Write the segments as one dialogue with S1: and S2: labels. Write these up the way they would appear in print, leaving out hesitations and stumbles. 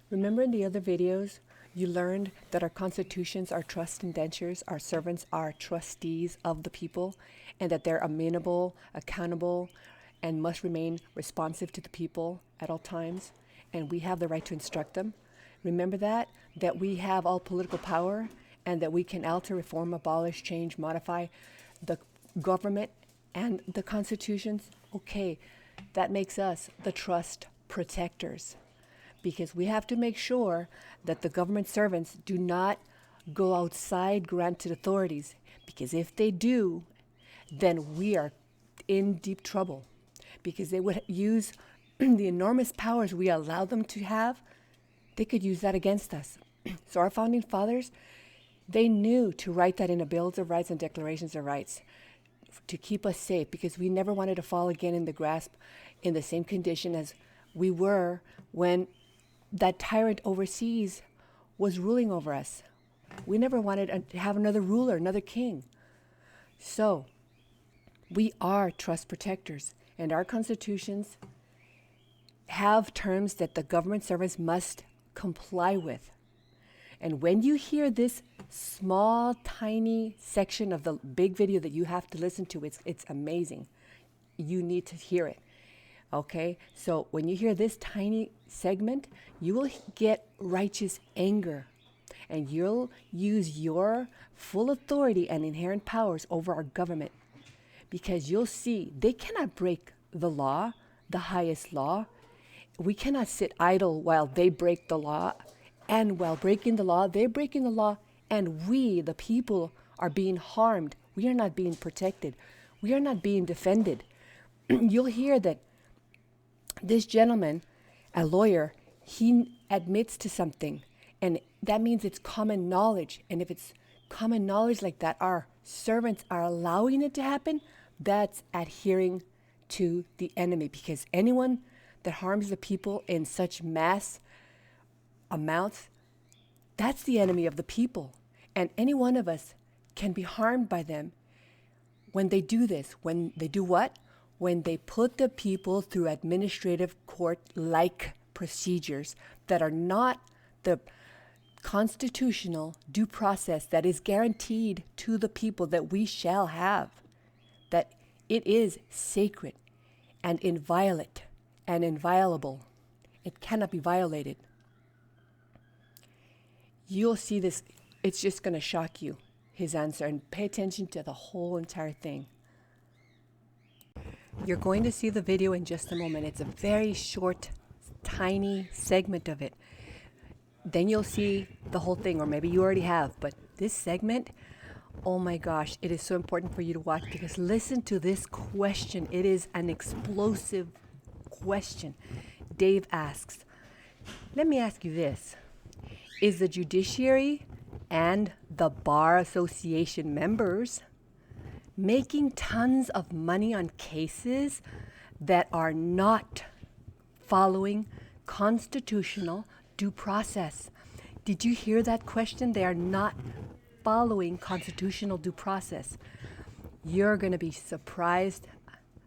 S1: Remember in the other videos, you learned that our constitutions are trust indentures, our servants are trustees of the people, and that they're amenable, accountable, and must remain responsive to the people at all times, and we have the right to instruct them. Remember that we have all political power, and that we can alter, reform, abolish, change, modify the government and the constitutions. Okay, that makes us the trust protectors, because we have to make sure that the government servants do not go outside granted authorities, because if they do, then we are in deep trouble, because they would use the enormous powers we allow them to have. They could use that against us. So our founding fathers, they knew to write that in a Bills of Rights and Declarations of Rights to keep us safe, because we never wanted to fall again in the grasp in the same condition as we were when that tyrant overseas was ruling over us. We never wanted to have another ruler, another king. So we are trust protectors, and our constitutions have terms that the government servants must comply with. And when you hear this small, tiny section of the big video that you have to listen to, it's amazing. You need to hear it. Okay? So when you hear this tiny segment, you will get righteous anger. And you'll use your full authority and inherent powers over our government. Because you'll see they cannot break the law, the highest law. We cannot sit idle while they break the law. And while breaking the law, they're breaking the law, and we, the people, are being harmed. We are not being protected. We are not being defended. You'll hear that this gentleman, a lawyer, he admits to something, and that means it's common knowledge. And if it's common knowledge like that, our servants are allowing it to happen, that's adhering to the enemy, because anyone that harms the people in such mass amounts, that's the enemy of the people. And any one of us can be harmed by them when they do this. When they do what? When they put the people through administrative court-like procedures that are not the constitutional due process that is guaranteed to the people that we shall have. That it is sacred and inviolate and inviolable. It cannot be violated. You'll see this, it's just going to shock you, his answer, and pay attention to the whole entire thing. You're going to see the video in just a moment. It's a very short, tiny segment of it. Then you'll see the whole thing, or maybe you already have, but this segment, oh my gosh, it is so important for you to watch, because listen to this question. It is an explosive question. Dave asks, let me ask you this. Is the judiciary and the Bar Association members making tons of money on cases that are not following constitutional due process? Did you hear that question? They are not following constitutional due process. You're going to be surprised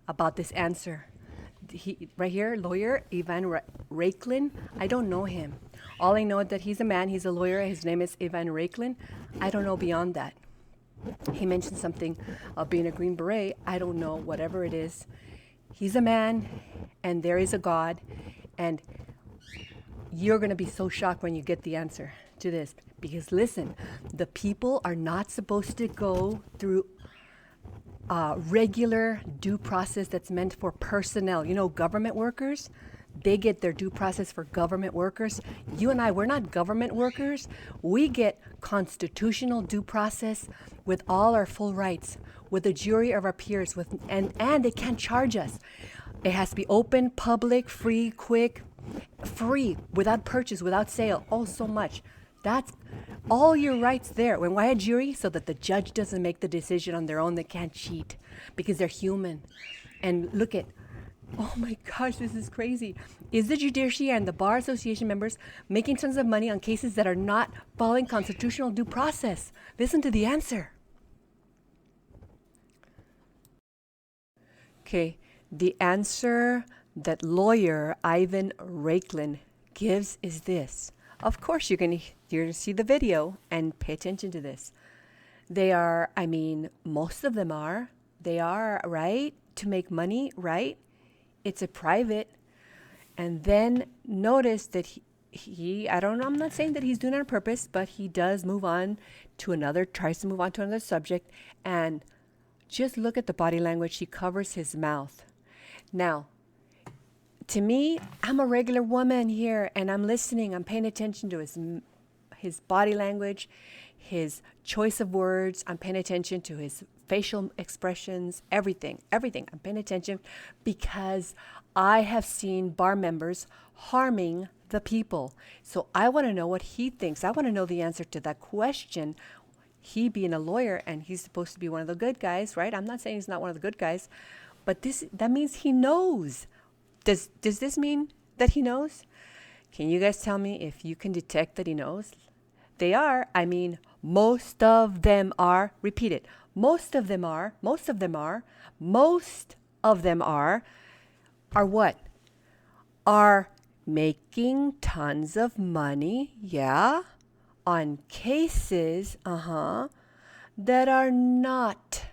S1: about this answer. Right here, lawyer Ivan Raiklin. I don't know him. All I know is that he's a man, he's a lawyer, his name is Ivan Raiklin. I don't know beyond that. He mentioned something of being a Green Beret. I don't know, whatever it is. He's a man, and there is a God, and you're going to be so shocked when you get the answer to this. Because listen, the people are not supposed to go through regular due process that's meant for personnel. You know, government workers, they get their due process for government workers. You and I, we're not government workers. We get constitutional due process with all our full rights, with a jury of our peers, and they can't charge us. It has to be open, public, free, quick, free, without purchase, without sale. Oh, so much. That's all your rights there. When why a jury? So that the judge doesn't make the decision on their own. They can't cheat because they're human. And look at, oh my gosh, this is crazy. Is the judiciary and the Bar Association members making tons of money on cases that are not following constitutional due process? Listen to the answer. Okay, the answer that lawyer Ivan Raiklin gives is this. Of course, you're gonna see the video and pay attention to this. They are, I mean, most of them are. They are, right? To make money, right? It's a private. And then notice that I don't know, I'm not saying that he's doing it on purpose, but he does tries to move on to another subject. And just look at the body language. He covers his mouth. Now, to me, I'm a regular woman here and I'm listening. I'm paying attention to his body language, his choice of words. I'm paying attention to his facial expressions, everything. I'm paying attention because I have seen bar members harming the people. So I want to know what he thinks. I want to know the answer to that question. He being a lawyer and he's supposed to be one of the good guys, right? I'm not saying he's not one of the good guys, but that means he knows. Does this mean that he knows? Can you guys tell me if you can detect that he knows? They are. I mean, most of them are. Repeat it. Most of them are. Most of them are. Most of them are what? Are making tons of money, yeah, on cases, that are not,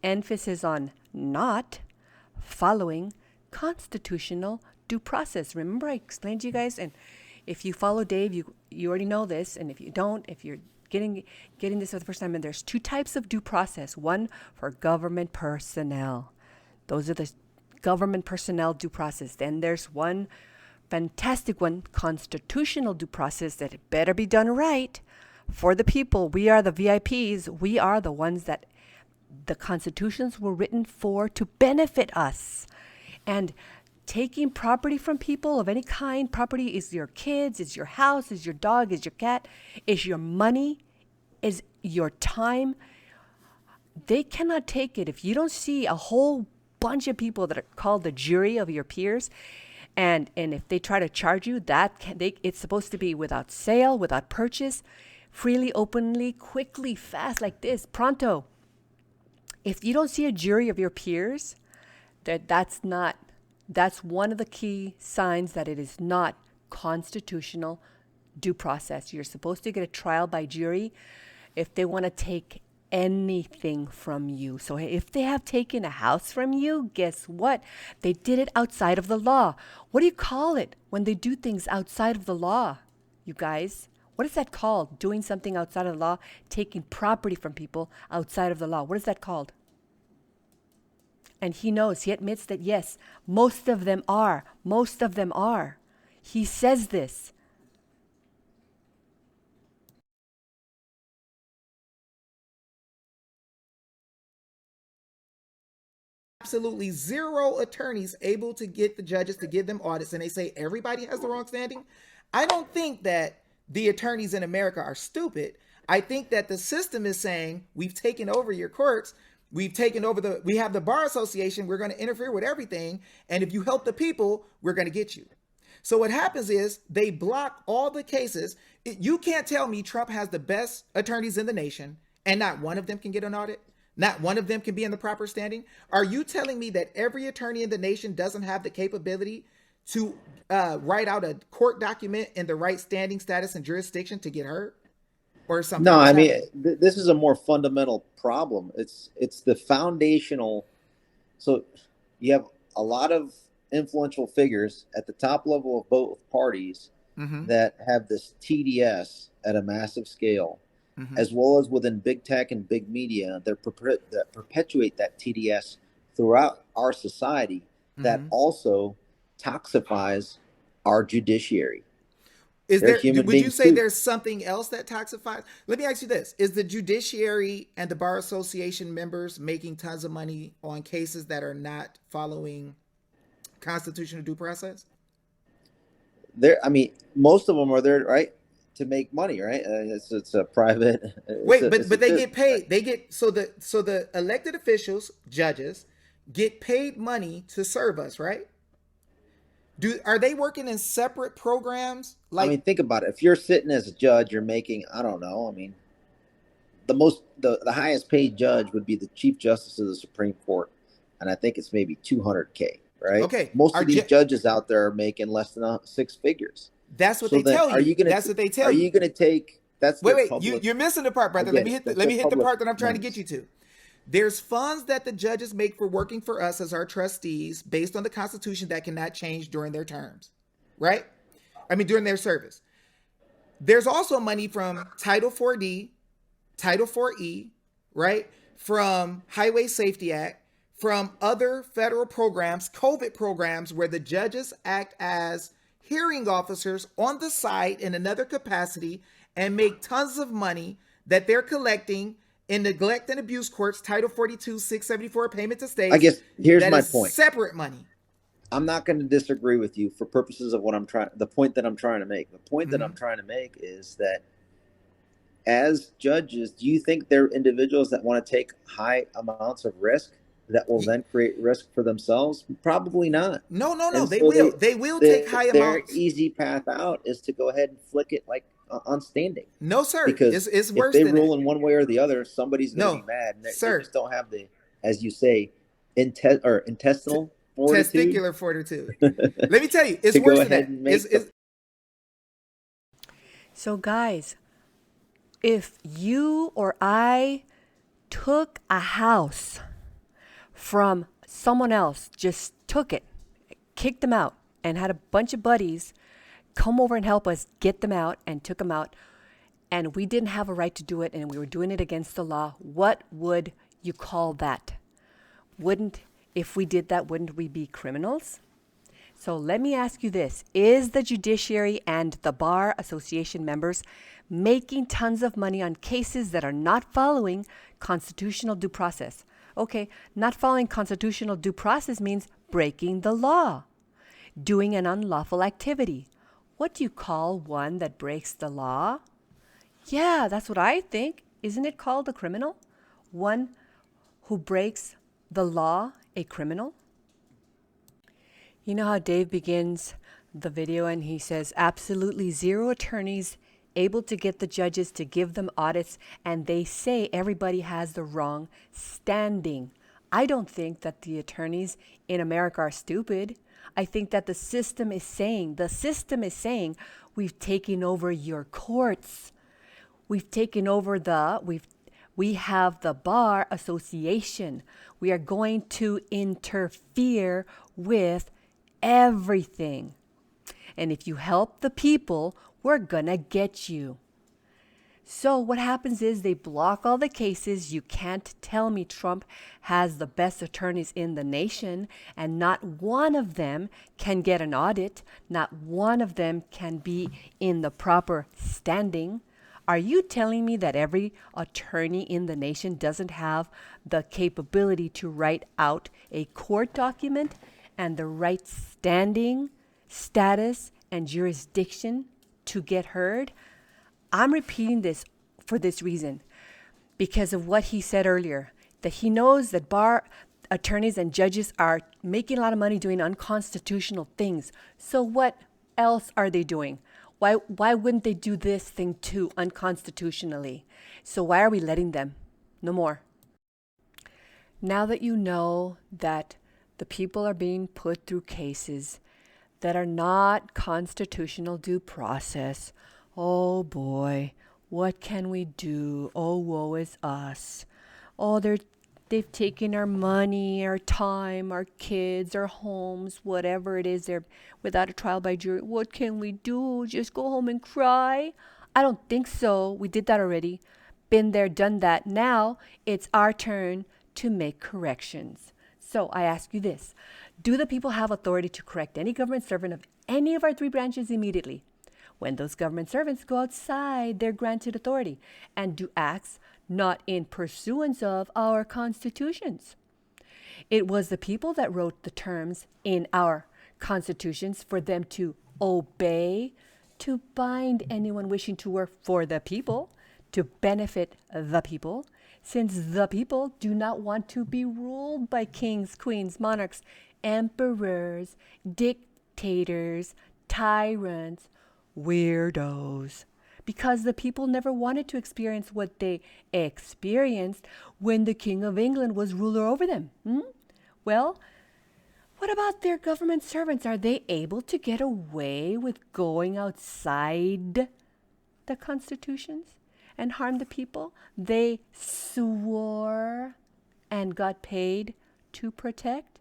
S1: emphasis on not, following constitutional due process. Remember I explained to you guys, and if you follow Dave, you already know this, and if you don't, if you're getting this for the first time, and there's two types of due process. One for government personnel. Those are the government personnel due process. Then there's one fantastic one, constitutional due process, that it better be done right for the people. We are the VIPs. We are the ones that the constitutions were written for to benefit us. And taking property from people of any kind, property is your kids, is your house, is your dog, is your cat, is your money, is your time. They cannot take it. If you don't see a whole bunch of people that are called the jury of your peers, and if they try to charge you, it's supposed to be without sale, without purchase, freely, openly, quickly, fast, like this, pronto. If you don't see a jury of your peers, that's one of the key signs that it is not constitutional due process. You're supposed to get a trial by jury if they want to take anything from you. So if they have taken a house from you, guess what? They did it outside of the law. What do you call it when they do things outside of the law, you guys? What is that called? Doing something outside of the law, taking property from people outside of the law. What is that called? And he knows, he admits that yes, most of them are. Most of them are. He says this.
S2: Absolutely zero attorneys able to get the judges to give them audits, and they say everybody has the wrong standing. I don't think that the attorneys in America are stupid. I think that the system is saying, we've taken over your courts, we have the bar association, we're going to interfere with everything, and if you help the people, we're going to get you. So what happens is they block all the cases. You can't tell me Trump has the best attorneys in the nation and not one of them can get an audit. Not one of them can be in the proper standing. Are you telling me that every attorney in the nation doesn't have the capability to write out a court document in the right standing, status, and jurisdiction to get heard? Or something
S3: No,
S2: else
S3: I mean
S2: happening?
S3: this is a more fundamental problem. It's the foundational. So you have a lot of influential figures at the top level of both parties
S2: Mm-hmm.
S3: that have this TDS at a massive scale,
S2: Mm-hmm.
S3: as well as within big tech and big media that perpetuate that TDS throughout our society, that
S2: Mm-hmm.
S3: also toxifies our judiciary.
S2: Is
S3: They're
S2: there,
S3: human
S2: would you
S3: beings
S2: say
S3: too.
S2: there's something else that toxifies? Let me ask you this. Is the judiciary and the bar association members making tons of money on cases that are not following constitutional due process?
S3: I mean, most of them are there, right, to make money, right? It's a private,
S2: Wait,
S3: it's a
S2: but they
S3: business,
S2: get
S3: right?
S2: paid. They get so the elected officials, judges, get paid money to serve us, right? Do are they working in separate programs?
S3: I
S2: Like,
S3: mean, think about it. If you're sitting as a judge, you're making, I don't know. I mean, the highest paid judge would be the Chief Justice of the Supreme Court, and I think it's maybe 200K. right?
S2: Okay,
S3: Most of these judges out there are making less than six figures.
S2: that's what
S3: So
S2: they
S3: then,
S2: tell
S3: are you
S2: you.
S3: going
S2: That's
S3: to
S2: what they
S3: are
S2: tell
S3: you
S2: you.
S3: going to take? That's
S2: Wait,
S3: their
S2: wait,
S3: public.
S2: you're missing the part,
S3: I
S2: brother. Let
S3: get
S2: me
S3: it.
S2: hit the,
S3: That's
S2: let
S3: their
S2: me hit the
S3: public
S2: part that I'm trying to get you
S3: monies.
S2: to. There's funds that the judges make for working for us as our trustees based on the Constitution that cannot change during their terms, right? I mean, during their service. There's also money from Title 4D, Title 4E, right? From Highway Safety Act, from other federal programs, COVID programs, where the judges act as hearing officers on the site in another capacity and make tons of money that they're collecting in neglect and abuse courts, Title 42, 674 payment to
S3: I
S2: states.
S3: guess here's
S2: That
S3: my
S2: is
S3: point.
S2: separate money.
S3: I'm not going to disagree with you for purposes of what I'm trying. The point that I'm trying to make. The point that I'm trying to make is that as judges, do you think they're individuals that want to take high amounts of risk that will then create risk for themselves? Probably not.
S2: No, no, no.
S3: And
S2: They
S3: so
S2: will. They will take high
S3: their
S2: amounts.
S3: easy path out is to go ahead and flick it like on standing.
S2: No, sir.
S3: Because
S2: It's
S3: if
S2: worse
S3: they
S2: than that.
S3: rule in one way or the other, somebody's going to be
S2: No,
S3: mad. And they
S2: sir.
S3: just don't have the, as you say, intestinal fortitude.
S2: Testicular fortitude. Let me tell you, it's
S3: to
S2: worse
S3: go
S2: than
S3: ahead
S2: that.
S3: and make
S1: So, guys, if you or I took a house from someone else, just took it, kicked them out, and had a bunch of buddies come over and help us get them out and took them out, and we didn't have a right to do it and we were doing it against the law, what would you call that? If we did that, wouldn't we be criminals? So let me ask you this. Is the judiciary and the Bar Association members making tons of money on cases that are not following constitutional due process? Okay, not following constitutional due process means breaking the law, doing an unlawful activity. What do you call one that breaks the law? Yeah, that's what I think. Isn't it called a criminal? One who breaks the law, a criminal? You know how Dave begins the video and he says, absolutely zero attorneys able to get the judges to give them audits, and they say everybody has the wrong standing. I don't think that the attorneys in America are stupid. I think that the system is saying, we've taken over your courts. We've taken over we have the Bar Association. We are going to interfere with everything. And if you help the people, we're gonna get you. So what happens is they block all the cases. You can't tell me Trump has the best attorneys in the nation, and not one of them can get an audit. Not one of them can be in the proper standing. Are you telling me that every attorney in the nation doesn't have the capability to write out a court document and the right standing, status, and jurisdiction to get heard? I'm repeating this for this reason, because of what he said earlier, that he knows that bar attorneys and judges are making a lot of money doing unconstitutional things. So what else are they doing? Why wouldn't they do this thing too unconstitutionally? So why are we letting them? No more. Now that you know that the people are being put through cases that are not constitutional due process, oh boy, what can we do? Oh, woe is us. Oh, they've taken our money, our time, our kids, our homes, whatever it is. They're without a trial by jury. What can we do? Just go home and cry? I don't think so. We did that already. Been there, done that. Now it's our turn to make corrections. So I ask you this. Do the people have authority to correct any government servant of any of our three branches immediately? When those government servants go outside their granted authority and do acts not in pursuance of our constitutions. It was the people that wrote the terms in our constitutions for them to obey, to bind anyone wishing to work for the people, to benefit the people, since the people do not want to be ruled by kings, queens, monarchs, emperors, dictators, tyrants, weirdos. Because the people never wanted to experience what they experienced when the King of England was ruler over them. Well, What about their government servants? Are they able to get away with going outside the constitutions and harm the people they swore and got paid to protect?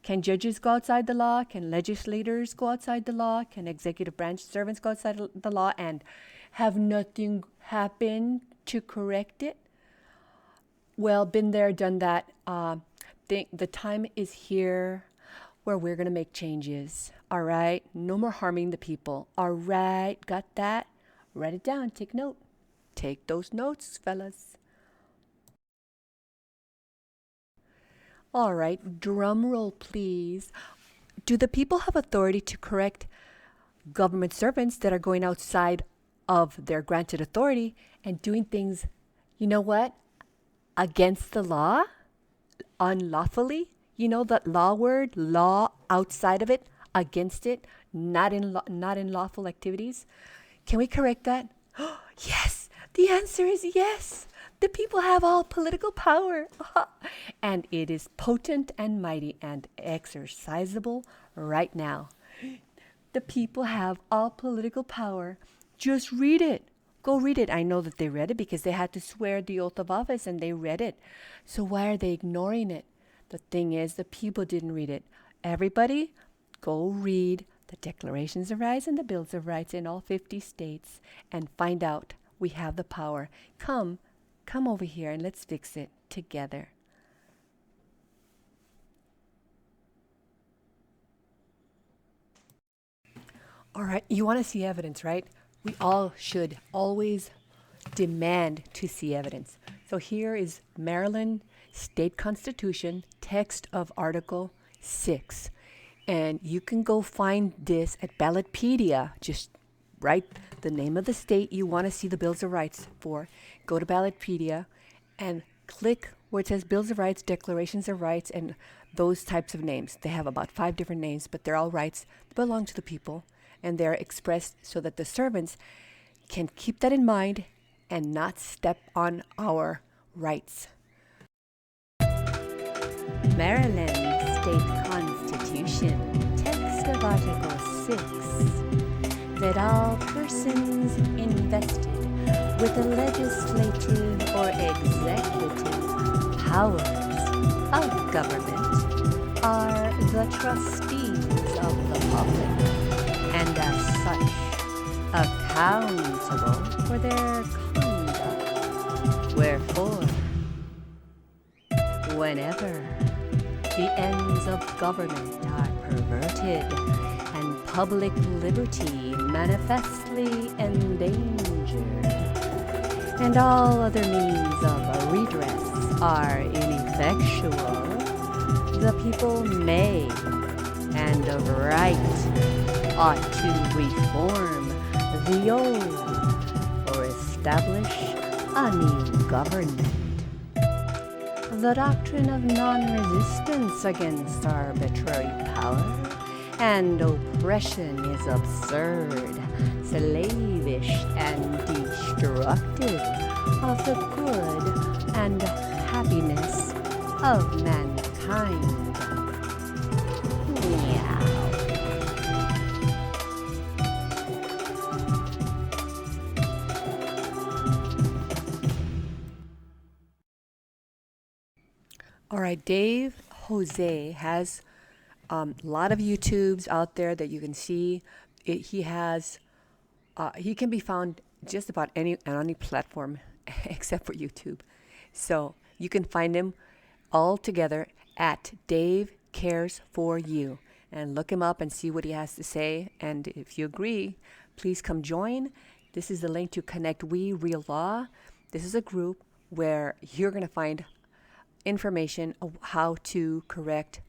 S1: Can judges go outside the law? Can legislators go outside the law? Can executive branch servants go outside the law and have nothing happen to correct it? Well, been there, done that. The time is here where we're going to make changes. All right? No more harming the people. All right? Got that? Write it down. Take note. Take those notes, fellas. All right, drum roll, please. Do the people have authority to correct government servants that are going outside of their granted authority and doing things, you know what, against the law, unlawfully? You know that law word, law outside of it, against it, not in lawful activities. Can we correct that? Yes, the answer is yes. The people have all political power, and it is potent and mighty and exercisable right now. The people have all political power. Just read it. Go read it. I know that they read it because they had to swear the oath of office and they read it. So why are they ignoring it? The thing is, the people didn't read it. Everybody, go read the Declarations of Rights and the Bills of Rights in all 50 states and find out we have the power. Come over here and let's fix it together. All right, you want to see evidence, right? We all should always demand to see evidence. So here is Maryland State Constitution, text of Article 6. And you can go find this at Ballotpedia. Just write the name of the state you want to see the Bills of Rights for. Go to Ballotpedia and click where it says Bills of Rights, Declarations of Rights, and those types of names. They have about 5 different names, but they're all rights that belong to the people, and they're expressed so that the servants can keep that in mind and not step on our rights. Maryland State Constitution, text of Article 6, that all persons invested with the legislative or executive powers of government are the trustees of the public and as such accountable for their conduct. Wherefore, whenever the ends of government are perverted and public liberty manifestly endangered, and all other means of redress are ineffectual, the people may and of right ought to reform the old or establish a new government. The doctrine of non-resistance against arbitrary power and oppression is absurd, slavish, and destructive of the good and happiness of mankind. Meow. All right, Dave Jose has a lot of YouTubes out there that you can see. He can be found just about on any platform except for YouTube. So you can find him all together at Dave Cares For You and look him up and see what he has to say. And if you agree, please come join. This is the link to Connect We Real Law. This is a group where you're going to find information of how to correct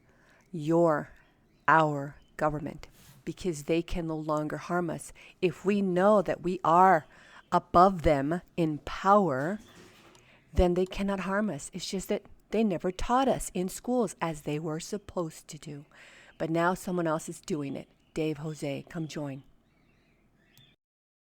S1: our government, because they can no longer harm us. If we know that we are above them in power, then they cannot harm us. It's just that they never taught us in schools as they were supposed to do. But now someone else is doing it. Dave Jose, come join.